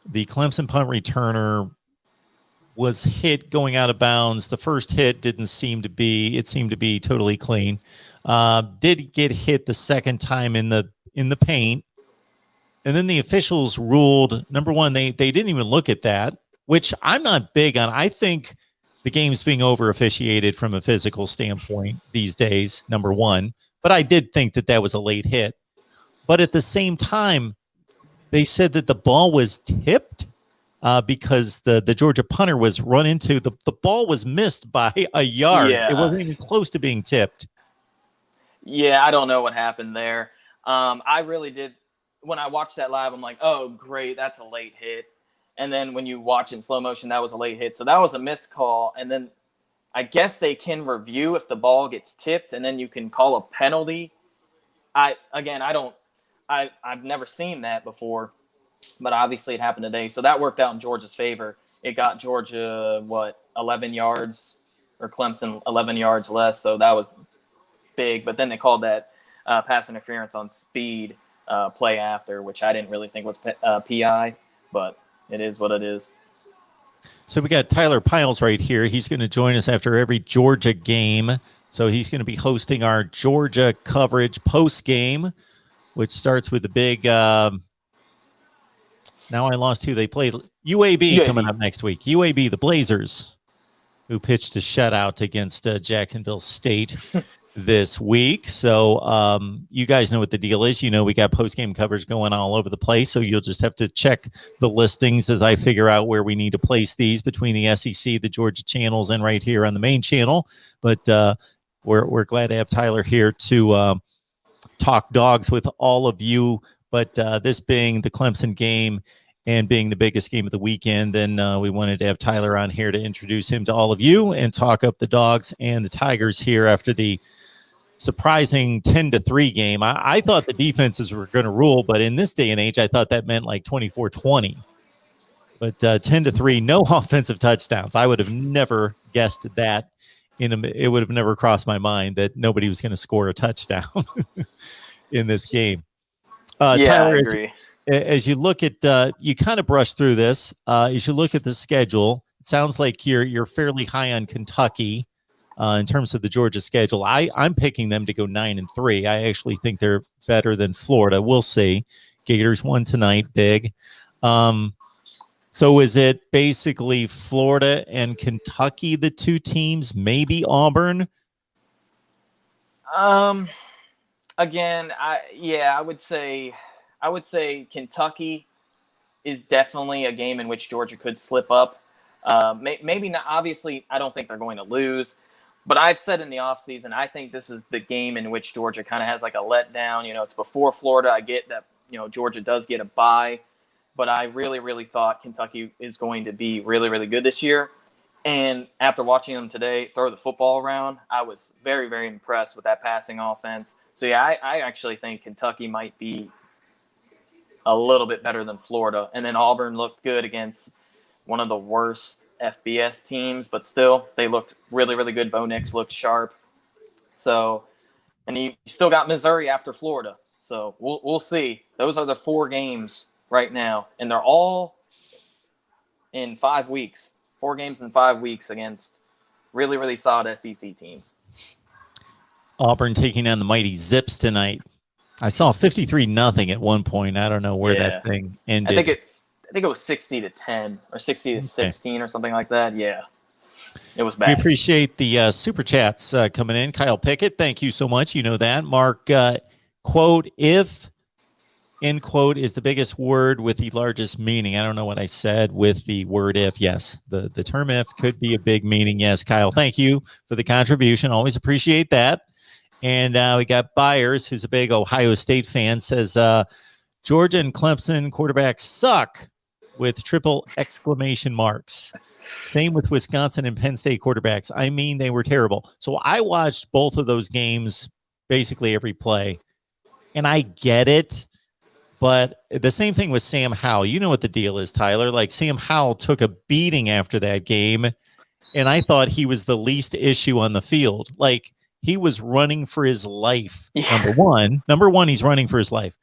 Speaker 1: The Clemson punt returner was hit going out of bounds. The first hit seemed to be totally clean. Did get hit the second time in the paint. And then the officials ruled, number 1, they didn't even look at that, which I'm not big on. I think the game's being over officiated from a physical standpoint these days, number 1. But I did think that was a late hit. But at the same time, they said that the ball was tipped because the Georgia punter was run into. The ball was missed by a yard.
Speaker 2: Yeah.
Speaker 1: It wasn't even close to being tipped.
Speaker 2: Yeah, I don't know what happened there. I really did. When I watched that live, I'm like, oh, great, that's a late hit. And then when you watch in slow motion, that was a late hit. So that was a missed call. And then I guess they can review if the ball gets tipped, and then you can call a penalty. I've never seen that before, but obviously it happened today. So that worked out in Georgia's favor. It got Georgia, 11 yards, or Clemson 11 yards less. So that was big. But then they called that pass interference on Speed play after, which I didn't really think was PI, but it is what it is.
Speaker 1: So we got Tyler Piles right here. He's going to join us after every Georgia game. So he's going to be hosting our Georgia coverage post game, which starts with the big Now I lost who they played. UAB coming up next week. UAB, the Blazers, who pitched a shutout against Jacksonville State this week. So you guys know what the deal is. You know we got post-game coverage going all over the place, so you'll just have to check the listings as I figure out where we need to place these between the SEC, the Georgia channels, and right here on the main channel. But we're glad to have Tyler here to talk dogs with all of you. But this being the Clemson game and being the biggest game of the weekend, then we wanted to have Tyler on here to introduce him to all of you and talk up the dogs and the Tigers here after the surprising 10-3 game. I thought the defenses were going to rule, but in this day and age, I thought that meant like 24-20. But 10-3, no offensive touchdowns. I would have never guessed that. It would have never crossed my mind that nobody was going to score a touchdown in this game. Tyler,
Speaker 2: I agree.
Speaker 1: As you look at, you kind of brush through this. As you look at the schedule, it sounds like you're fairly high on Kentucky in terms of the Georgia schedule. I'm picking them to go 9-3. I actually think they're better than Florida. We'll see. Gators won tonight, big. So is it basically Florida and Kentucky, the two teams? Maybe Auburn.
Speaker 2: Again, I would say Kentucky is definitely a game in which Georgia could slip up. Maybe not. Obviously, I don't think they're going to lose. But I've said in the offseason, I think this is the game in which Georgia kind of has like a letdown. You know, it's before Florida. I get that, you know, Georgia does get a bye. But I really, really thought Kentucky is going to be really, really good this year. And after watching them today throw the football around, I was very, very impressed with that passing offense. So, yeah, I actually think Kentucky might be a little bit better than Florida. And then Auburn looked good against one of the worst FBS teams, but still, they looked really, really good. Bo Nix looked sharp. So, and you still got Missouri after Florida. So, we'll see. Those are the 4 games right now, and they're all in 5 weeks. 4 games in 5 weeks against really, really solid SEC teams.
Speaker 1: Auburn taking on the mighty Zips tonight. I saw 53-0 at one point. I don't know where that thing ended.
Speaker 2: I think it was 60-10 or 60-16 or something like that. Yeah, it was bad.
Speaker 1: We appreciate the super chats coming in. Kyle Pickett, thank you so much. You know that. Mark, quote, if, end quote, is the biggest word with the largest meaning. I don't know what I said with the word if. Yes, the term if could be a big meaning. Yes, Kyle, thank you for the contribution. Always appreciate that. And we got Byers, who's a big Ohio State fan, says Georgia and Clemson quarterbacks suck with triple exclamation marks. Same with Wisconsin and Penn State quarterbacks. I mean, they were terrible. So I watched both of those games, basically every play, and I get it. But the same thing with Sam Howell. You know what the deal is, Tyler. Like, Sam Howell took a beating after that game, and I thought he was the least issue on the field. Like, he was running for his life. Yeah. Number one, he's running for his life.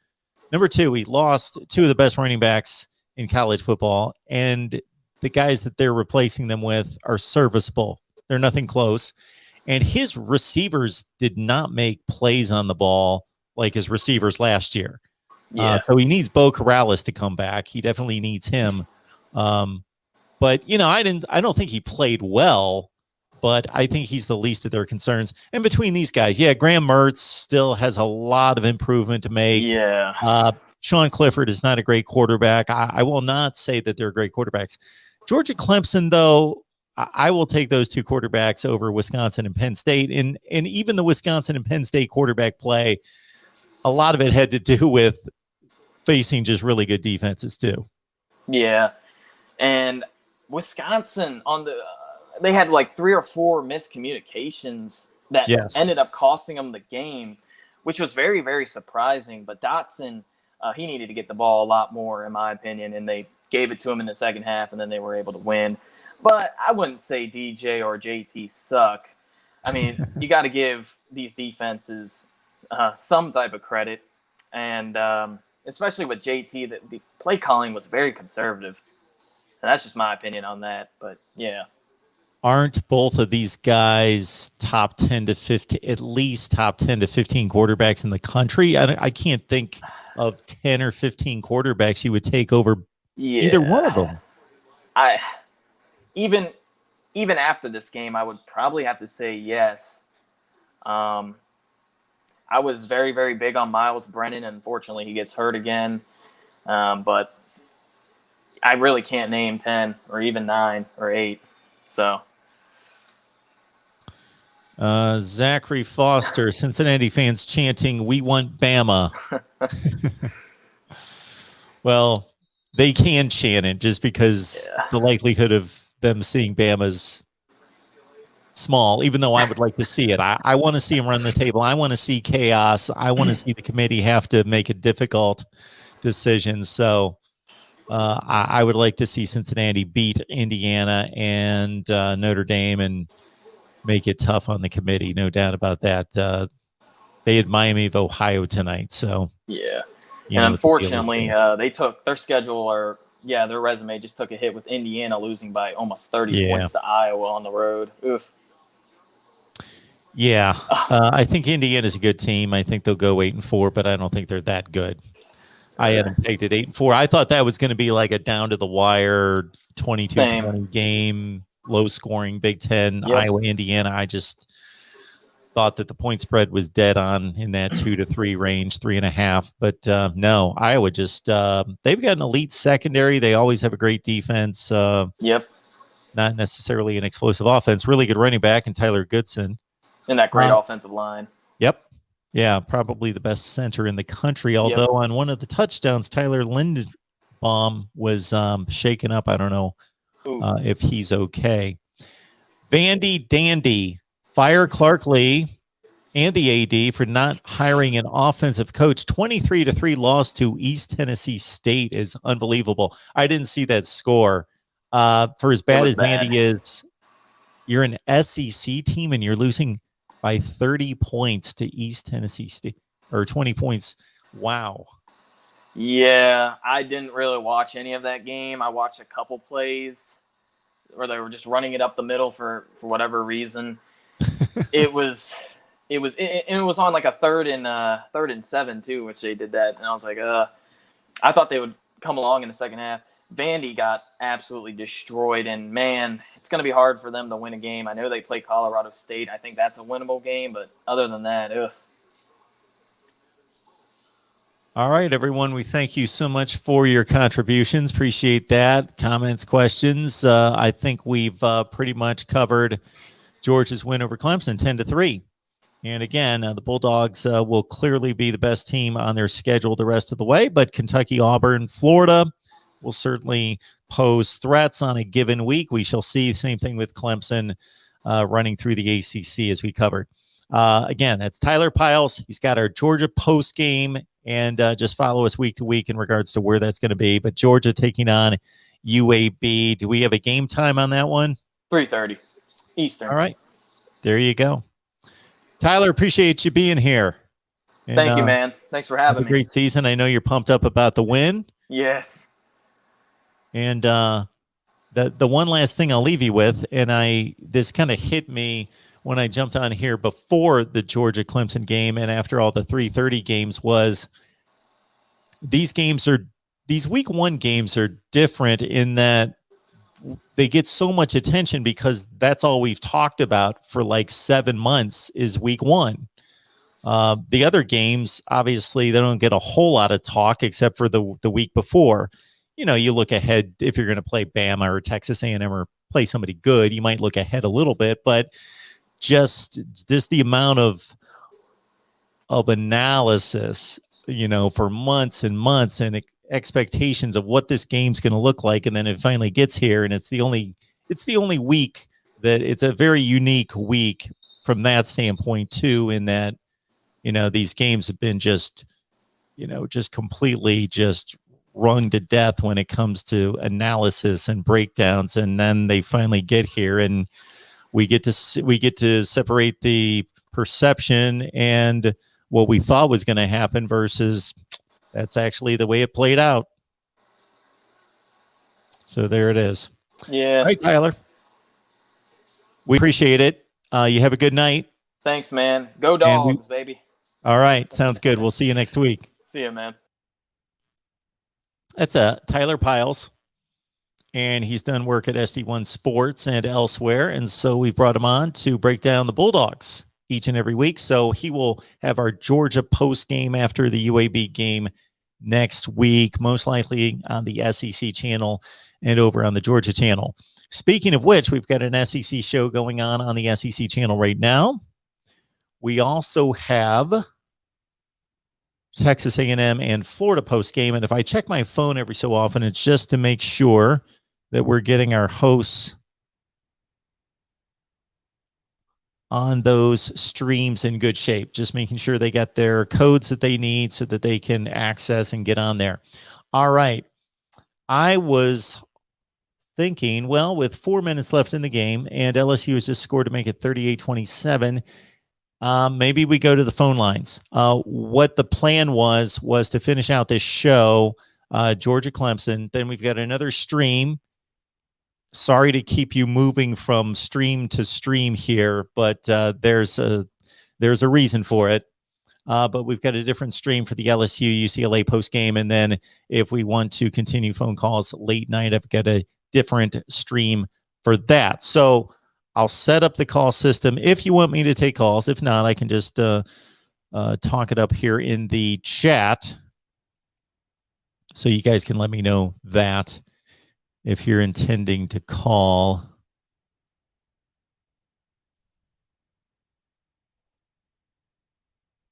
Speaker 1: Number 2, he lost 2 of the best running backs in college football, and the guys that they're replacing them with are serviceable. They're nothing close. And his receivers did not make plays on the ball like his receivers last year. Yeah. So he needs Bo Corrales to come back. He definitely needs him. But, you know, I don't think he played well, but I think he's the least of their concerns. And between these guys, Graham Mertz still has a lot of improvement to make.
Speaker 2: Yeah.
Speaker 1: Sean Clifford is not a great quarterback. I will not say that they're great quarterbacks. Georgia Clemson, though, I will take those 2 quarterbacks over Wisconsin and Penn State. And even the Wisconsin and Penn State quarterback play, a lot of it had to do with facing just really good defenses too.
Speaker 2: Yeah. And Wisconsin they had like 3 or 4 miscommunications that ended up costing them the game, which was very, very surprising. But Dotson, he needed to get the ball a lot more, in my opinion, and they gave it to him in the second half, and then they were able to win. But I wouldn't say DJ or JT suck. I mean, you got to give these defenses some type of credit, and especially with JT, the play calling was very conservative. And that's just my opinion on that. But yeah.
Speaker 1: Aren't both of these guys top 10 to 15, at least top 10 to 15 quarterbacks in the country? I can't think of 10 or 15 quarterbacks you would take over Either one of
Speaker 2: Yeah.
Speaker 1: them.
Speaker 2: I even even after this game, I would probably have to say yes. Um, I was very, very big on Miles Brennan. Unfortunately, he gets hurt again. But I really can't name 10 or even 9 or 8. So,
Speaker 1: Zachary Foster, Cincinnati fans chanting, "We want Bama." Well, they can chant it just because
Speaker 2: yeah.
Speaker 1: the likelihood of them seeing Bama's small, even though I would like to see it. I want to see him run the table. I want to see chaos. I want to see the committee have to make a difficult decision. So I would like to see Cincinnati beat Indiana and Notre Dame and make it tough on the committee. No doubt about that. They had Miami of Ohio tonight. So,
Speaker 2: Yeah.
Speaker 1: you
Speaker 2: And
Speaker 1: know,
Speaker 2: unfortunately, they took their schedule or, their resume just took a hit with Indiana losing by almost 30 points to Iowa on the road. Oof.
Speaker 1: Yeah, I think Indiana's a good team. I think they'll go 8-4, but I don't think they're that good. I had them pegged at 8-4. I thought that was going to be like a down to the wire 22-20 game, low scoring Big Ten, Iowa, Indiana. I just thought that the point spread was dead on in that 2 to 3 range, 3.5. But no, Iowa just they've got an elite secondary. They always have a great defense. Not necessarily an explosive offense. Really good running back and Tyler Goodson.
Speaker 2: And that great offensive line.
Speaker 1: Yep. Yeah, probably the best center in the country. Although on one of the touchdowns, Tyler Linderbaum was shaken up. I don't know if he's okay. Vandy Dandy, fire Clark Lee and the AD for not hiring an offensive coach. 23-3 loss to East Tennessee State is unbelievable. I didn't see that score. For as bad as Vandy is, you're an SEC team and you're losing by 30 points to East Tennessee State, or 20 points. Wow.
Speaker 2: Yeah, I didn't really watch any of that game. I watched a couple plays where they were just running it up the middle for whatever reason. it was on like a third and 7 too, which they did that, and I was like, I thought they would come along in the second half. Vandy got absolutely destroyed, and man, it's going to be hard for them to win a game. I know they play Colorado State. I think that's a winnable game, but other than that, ugh.
Speaker 1: All right, everyone, we thank you so much for your contributions. Appreciate that. Comments, questions. I think we've pretty much covered Georgia's win over Clemson, 10-3. And again, the Bulldogs will clearly be the best team on their schedule the rest of the way, but Kentucky, Auburn, Florida will certainly pose threats on a given week. We shall see. Same thing with Clemson running through the ACC as we covered. Again, that's Tyler Piles. He's got our Georgia post game, and just follow us week to week in regards to where that's going to be. But Georgia taking on UAB. Do we have a game time on that one?
Speaker 2: 3:30 Eastern.
Speaker 1: All right. There you go. Tyler, appreciate you being here. And,
Speaker 2: thank you, man. Thanks for having me.
Speaker 1: Great season. I know you're pumped up about the win.
Speaker 2: Yes.
Speaker 1: And the one last thing I'll leave you with, and this kind of hit me when I jumped on here before the Georgia Clemson game and after all the 3:30 games, was these week 1 games are different in that they get so much attention because that's all we've talked about for like 7 months is week 1. The other games, obviously, they don't get a whole lot of talk except for the week before. You know, you look ahead if you're going to play Bama or Texas A&M or play somebody good, you might look ahead a little bit, but just the amount of analysis, you know, for months and months and expectations of what this game's going to look like, and then it finally gets here, and it's the only week that it's a very unique week from that standpoint too, in that, you know, these games have been just completely just wrung to death when it comes to analysis and breakdowns, and then they finally get here and we get to separate the perception and what we thought was going to happen versus that's actually the way it played out. So there it is.
Speaker 2: Yeah.
Speaker 1: All right, Tyler. We appreciate it. You have a good night.
Speaker 2: Thanks, man. Go Dogs, baby.
Speaker 1: All right. Sounds good. We'll see you next week.
Speaker 2: See you, man.
Speaker 1: That's Tyler Piles. And he's done work at SD1 Sports and elsewhere. And so we brought him on to break down the Bulldogs each and every week. So he will have our Georgia post game after the UAB game next week, most likely on the SEC channel and over on the Georgia channel. Speaking of which, we've got an SEC show going on the SEC channel right now. We also have Texas A&M and Florida post game. And if I check my phone every so often, it's just to make sure that we're getting our hosts on those streams in good shape, just making sure they got their codes that they need so that they can access and get on there. All right. I was thinking, well, with 4 minutes left in the game and LSU has just scored to make it 38-27, maybe we go to the phone lines. What the plan was to finish out this show, Georgia Clemson. Then we've got another stream. Sorry to keep you moving from stream to stream here, but there's a reason for it. But we've got a different stream for the LSU-UCLA post game, and then if we want to continue phone calls late night, I've got a different stream for that. So I'll set up the call system if you want me to take calls. If not, I can just talk it up here in the chat, so you guys can let me know that if you're intending to call.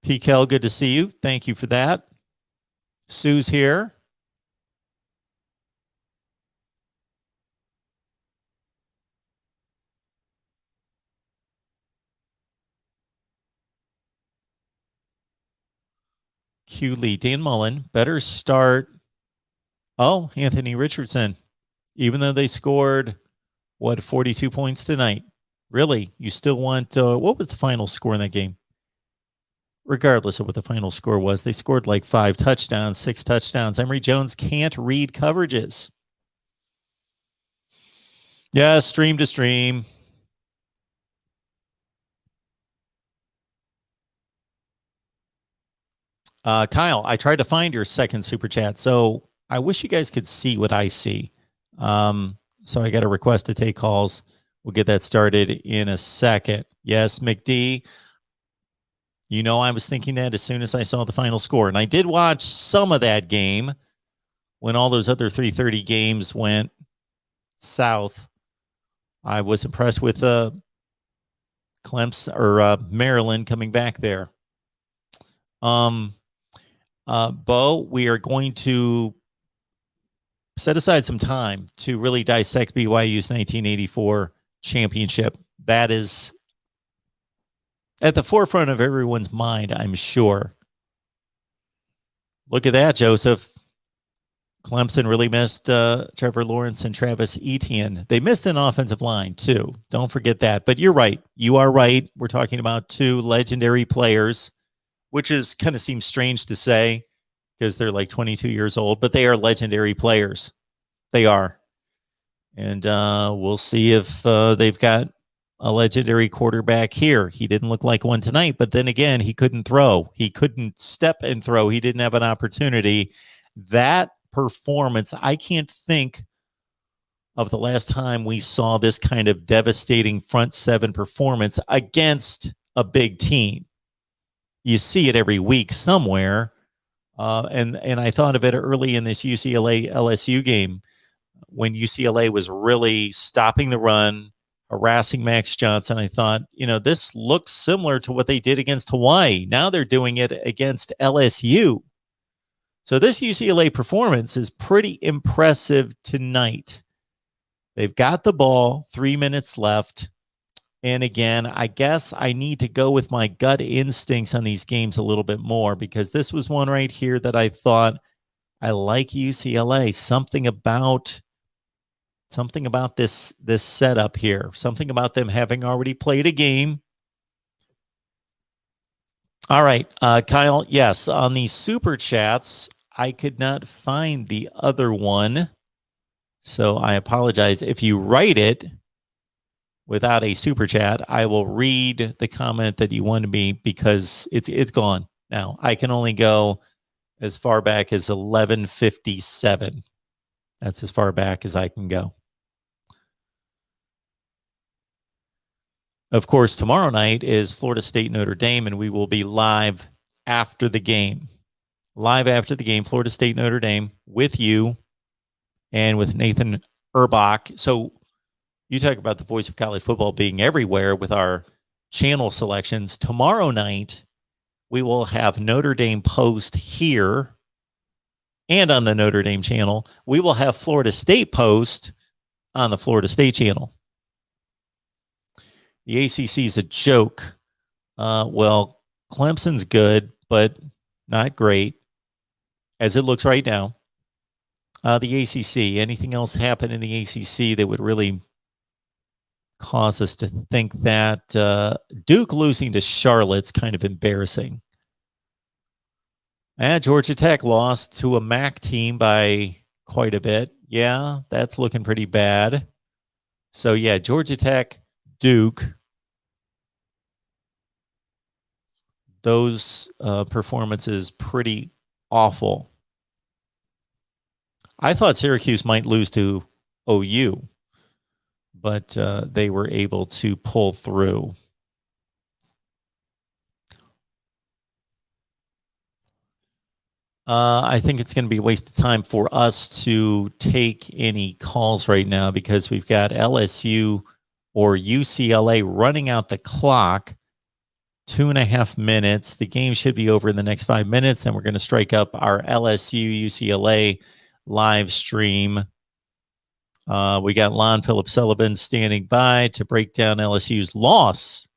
Speaker 1: PKL, good to see you. Thank you for that. Sue's here. Q Lee, Dan Mullen, better start. Oh, Anthony Richardson. Even though they scored, 42 points tonight? Really? You still want, what was the final score in that game? Regardless of what the final score was, they scored like 5 touchdowns, 6 touchdowns. Emory Jones can't read coverages. Yeah, stream to stream. Kyle, I tried to find your second super chat, so I wish you guys could see what I see. So I got a request to take calls. We'll get that started in a second. Yes, McD. You know, I was thinking that as soon as I saw the final score. And I did watch some of that game when all those other 3:30 games went south. I was impressed with Clemson or Maryland coming back there. Bo, we are going to set aside some time to really dissect BYU's 1984 championship. That is at the forefront of everyone's mind, I'm sure. Look at that, Joseph. Clemson really missed Trevor Lawrence and Travis Etienne. They missed an offensive line, too. Don't forget that. But you're right. You are right. We're talking about 2 legendary players, which is kind of seems strange to say because they're like 22 years old, but they are legendary players. They are. And we'll see if they've got a legendary quarterback here. He didn't look like one tonight, but then again, he couldn't throw. He couldn't step and throw. He didn't have an opportunity. That performance, I can't think of the last time we saw this kind of devastating front 7 performance against a big team. You see it every week somewhere. And I thought of it early in this UCLA LSU game when UCLA was really stopping the run, harassing Max Johnson. I thought, you know, this looks similar to what they did against Hawaii. Now they're doing it against LSU. So this UCLA performance is pretty impressive tonight. They've got the ball, 3 minutes left. And again, I guess I need to go with my gut instincts on these games a little bit more because this was one right here that I thought I like UCLA. Something about this setup here. Something about them having already played a game. All right, Kyle, yes, on the super chats, I could not find the other one. So I apologize. If you write it without a super chat, I will read the comment that you wanted me because it's gone now. I can only go as far back as 11:57. That's as far back as I can go. Of course, tomorrow night is Florida State Notre Dame, and we will be live after the game. Live after the game, Florida State Notre Dame, with you and with Nathan Erbach. So you talk about the voice of college football being everywhere with our channel selections. Tomorrow night, we will have Notre Dame post here and on the Notre Dame channel. We will have Florida State post on the Florida State channel. The ACC is a joke. Well, Clemson's good, but not great, as it looks right now. The ACC, anything else happen in the ACC that would really cause us to think that Duke losing to Charlotte's kind of embarrassing? Georgia Tech lost to a MAC team by quite a bit. Yeah, that's looking pretty bad. So, yeah, Georgia Tech, Duke, those performances pretty awful. I thought Syracuse might lose to OU, but they were able to pull through. I think it's going to be a waste of time for us to take any calls right now because we've got LSU or UCLA running out the clock. 2.5 minutes. The game should be over in the next 5 minutes. Then we're going to strike up our LSU-UCLA live stream. We got Lon Philip Sullivan standing by to break down LSU's loss.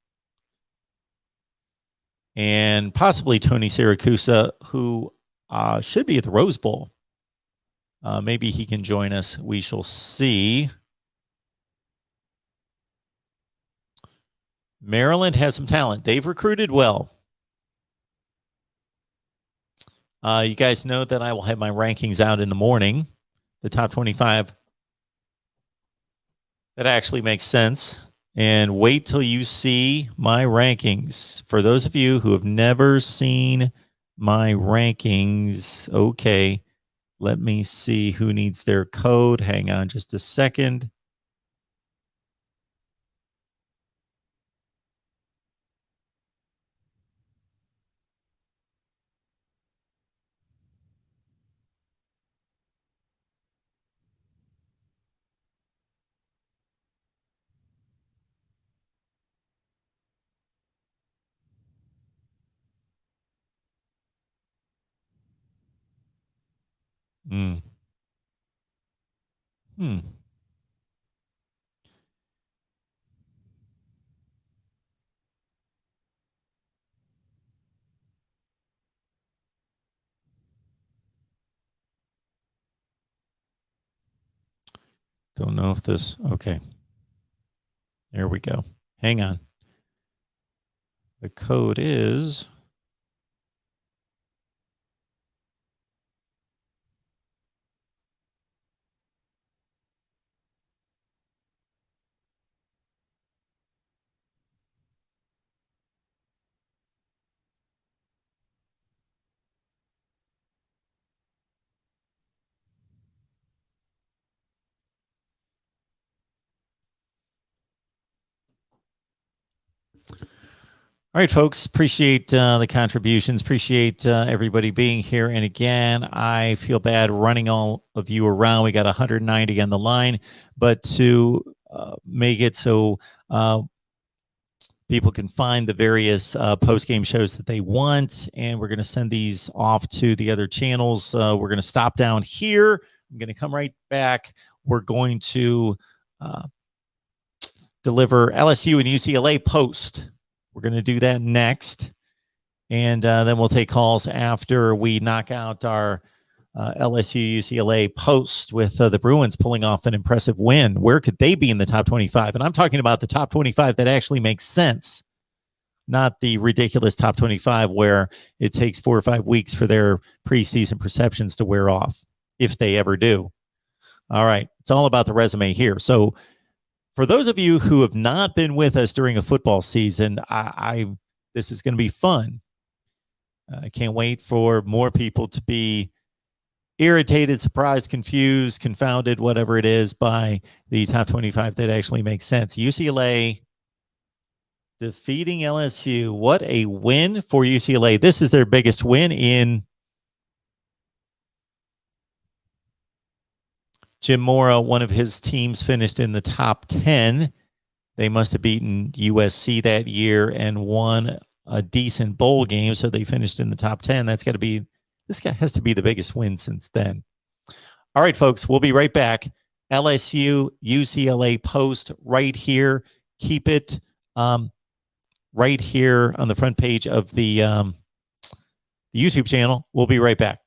Speaker 1: And possibly Tony Siracusa, who should be at the Rose Bowl. Maybe he can join us. We shall see. Maryland has some talent. They've recruited well. You guys know that I will have my rankings out in the morning. The top 25. That actually makes sense. And wait till you see my rankings. For those of you who have never seen my rankings, okay, let me see who needs their code. Hang on just a second. Hmm. Don't know if this, okay. There we go. Hang on. The code is all right, folks. Appreciate the contributions. Appreciate everybody being here. And again, I feel bad running all of you around. We got 190 on the line, but to make it so people can find the various post-game shows that they want, and we're going to send these off to the other channels. We're going to stop down here. I'm going to come right back. We're going to deliver LSU and UCLA post. We're going to do that next. And then we'll take calls after we knock out our LSU-UCLA post with the Bruins pulling off an impressive win. Where could they be in the top 25? And I'm talking about the top 25 that actually makes sense, not the ridiculous top 25 where it takes 4 or 5 weeks for their preseason perceptions to wear off, if they ever do. All right. It's all about the resume here. So for those of you who have not been with us during a football season, this is going to be fun. I can't wait for more people to be irritated, surprised, confused, confounded, whatever it is, by the top 25 that actually makes sense. UCLA defeating LSU. What a win for UCLA. This is their biggest win in Jim Mora. One of his teams finished in the top 10. They must have beaten USC that year and won a decent bowl game, so they finished in the top 10. That's got to be, this guy has to be the biggest win since then. All right, folks, we'll be right back. LSU, UCLA post right here. Keep it right here on the front page of the YouTube channel. We'll be right back.